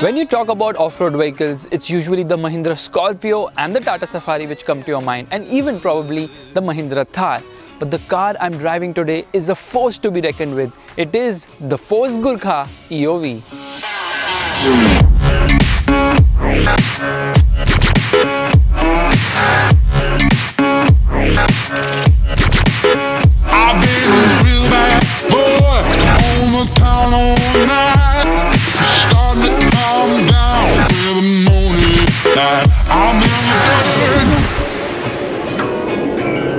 When you talk about off-road vehicles, it's usually the Mahindra Scorpio and the Tata Safari which come to your mind, and even probably the Mahindra Thar. But the car I'm driving today is a force to be reckoned with. It is the Force GURKHA EOV. I've been a real bad boy on the town all night. Starting to calm down with the morning light. I'm in the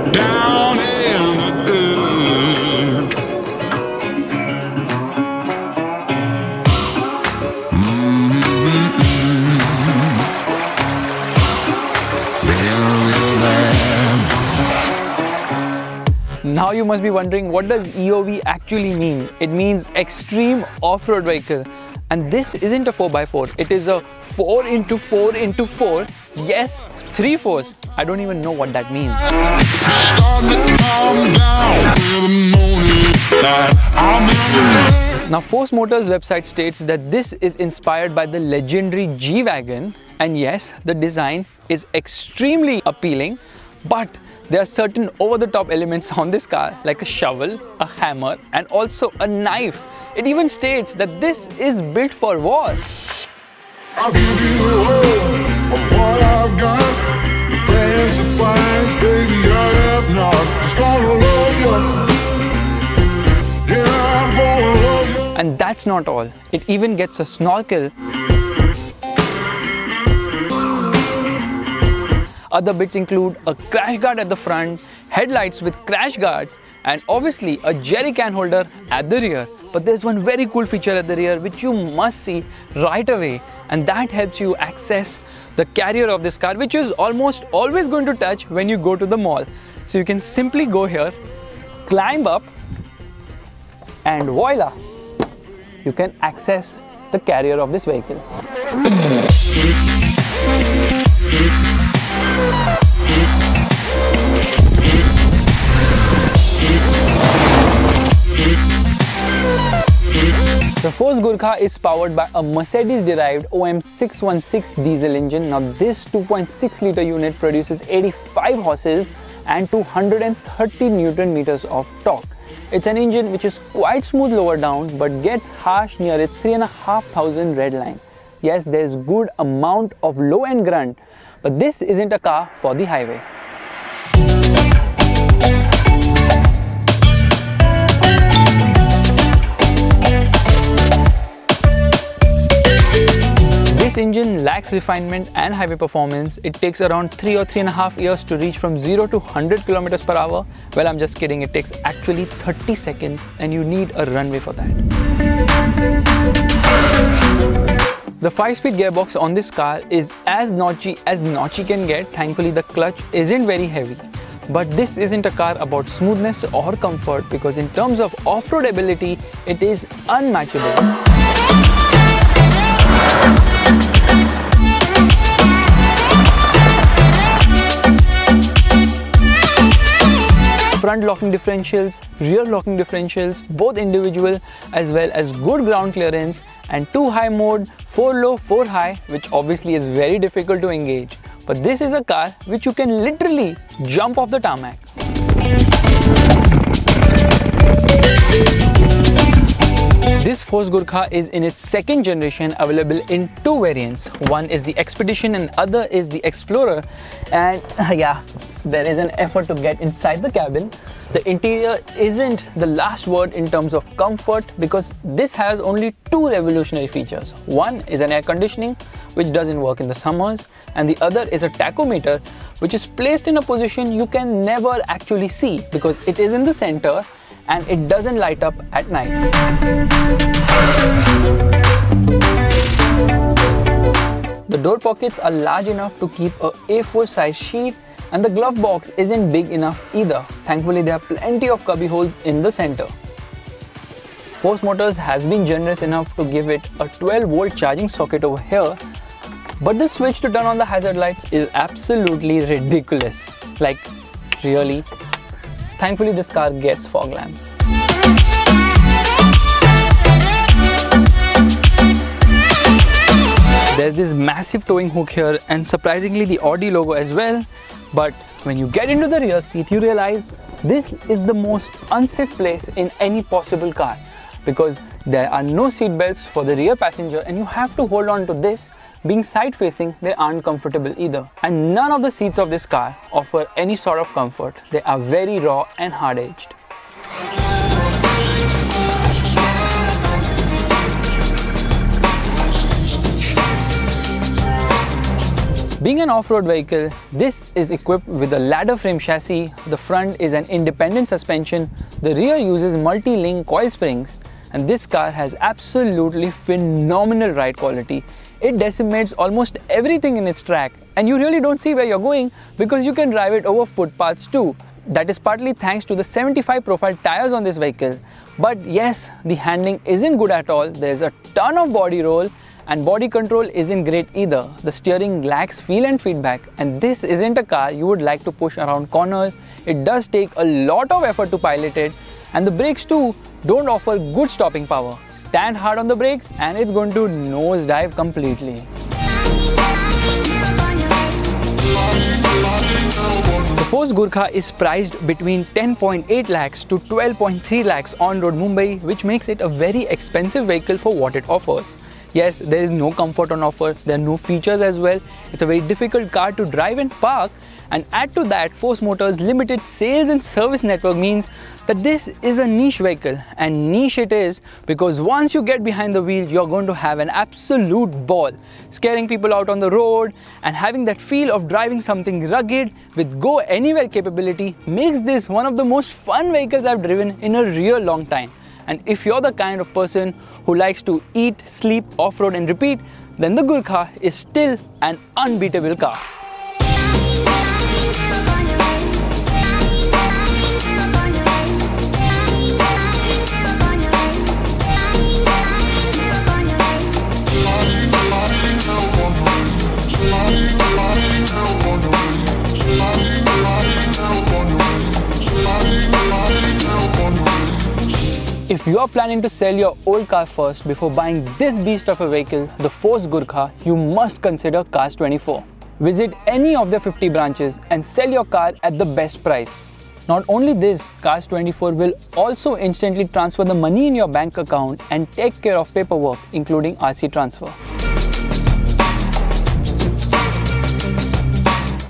dirt, down in the dirt. Been real bad. Now you must be wondering, what does EOV actually mean? It means Extreme Off-Road Vehicle. And this isn't a 4x4, it is a 4x4x4. Yes, 3 4s. I don't even know what that means. Now, Force Motors website states that this is inspired by the legendary G-Wagon. And yes, the design is extremely appealing, but there are certain over-the-top elements on this car, like a shovel, a hammer, and also a knife. It even states that this is built for war. I'll give you the whole of what I've got. Fancy finds, baby, I have not. Just gonna love you. Yeah, I'm gonna love you. And that's not all. It even gets a snorkel. Other bits include a crash guard at the front, headlights with crash guards, and obviously a jerry can holder at the rear. But there's one very cool feature at the rear which you must see right away, and that helps you access the carrier of this car, which is almost always going to touch when you go to the mall. So you can simply go here, climb up, and voila, you can access the carrier of this vehicle. The Force GURKHA is powered by a Mercedes-derived OM616 diesel engine. Now this 2.6-litre unit produces 85 horses and 230 Newton meters of torque. It's an engine which is quite smooth lower down but gets harsh near its 3,500 red line. Yes, there's good amount of low-end grunt, but this isn't a car for the highway. This engine lacks refinement and highway performance. It takes around 3 or 3.5 years to reach from 0 to 100 km per hour. Well, I'm just kidding. It takes actually 30 seconds and you need a runway for that. The 5-speed gearbox on this car is as notchy can get. Thankfully, the clutch isn't very heavy. But this isn't a car about smoothness or comfort, because in terms of off-road ability, it is unmatchable. Front locking differentials, rear locking differentials, both individual, as well as good ground clearance, and 2 high mode, 4 low, 4 high, which obviously is very difficult to engage. But this is a car which you can literally jump off the tarmac. This Force GURKHA is in its second generation, available in 2 variants. One is the Expedition and other is the Xplorer. And yeah, there is an effort to get inside the cabin. The interior isn't the last word in terms of comfort, because this has only 2 revolutionary features. One is an air conditioning, which doesn't work in the summers, and the other is a tachometer, which is placed in a position you can never actually see because it is in the center and it doesn't light up at night. The door pockets are large enough to keep a A4 size sheet, and the glove box isn't big enough either. Thankfully, there are plenty of cubby holes in the center. Force Motors has been generous enough to give it a 12-volt charging socket over here, but the switch to turn on the hazard lights is absolutely ridiculous. Like, really? Thankfully, this car gets fog lamps. massive towing hook here and surprisingly the Audi logo as well. But when you get into the rear seat, you realize this is the most unsafe place in any possible car, because there are no seat belts for the rear passenger and you have to hold on to this. Being side facing, they aren't comfortable either. And none of the seats of this car offer any sort of comfort. They are very raw and hard edged. Being an off-road vehicle, this is equipped with a ladder frame chassis. The front is an independent suspension. The rear uses multi-link coil springs. And this car has absolutely phenomenal ride quality. It decimates almost everything in its track, and you really don't see where you're going because you can drive it over footpaths too. That is partly thanks to the 75 profile tires on this vehicle. But yes, the handling isn't good at all. There's a ton of body roll and body control isn't great either. The steering lacks feel and feedback, and this isn't a car you would like to push around corners. It does take a lot of effort to pilot it, and the brakes too don't offer good stopping power. Stand hard on the brakes and it's going to nosedive completely. The Force GURKHA is priced between 10.8 lakhs to 12.3 lakhs on road Mumbai, which makes it a very expensive vehicle for what it offers. Yes, there is no comfort on offer, there are no features as well. It's a very difficult car to drive and park, and add to that Force Motors' limited sales and service network means that this is a niche vehicle, and niche it is because once you get behind the wheel, you're going to have an absolute ball. Scaring people out on the road and having that feel of driving something rugged with go anywhere capability makes this one of the most fun vehicles I've driven in a real long time. And if you're the kind of person who likes to eat, sleep, off-road and repeat, then the GURKHA is still an unbeatable car. If you are planning to sell your old car first before buying this beast of a vehicle, the Force GURKHA, you must consider Cars24. Visit any of their 50 branches and sell your car at the best price. Not only this, Cars24 will also instantly transfer the money in your bank account and take care of paperwork, including RC transfer.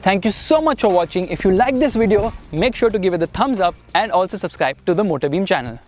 Thank you so much for watching. If you like this video, make sure to give it a thumbs up and also subscribe to the MotorBeam channel.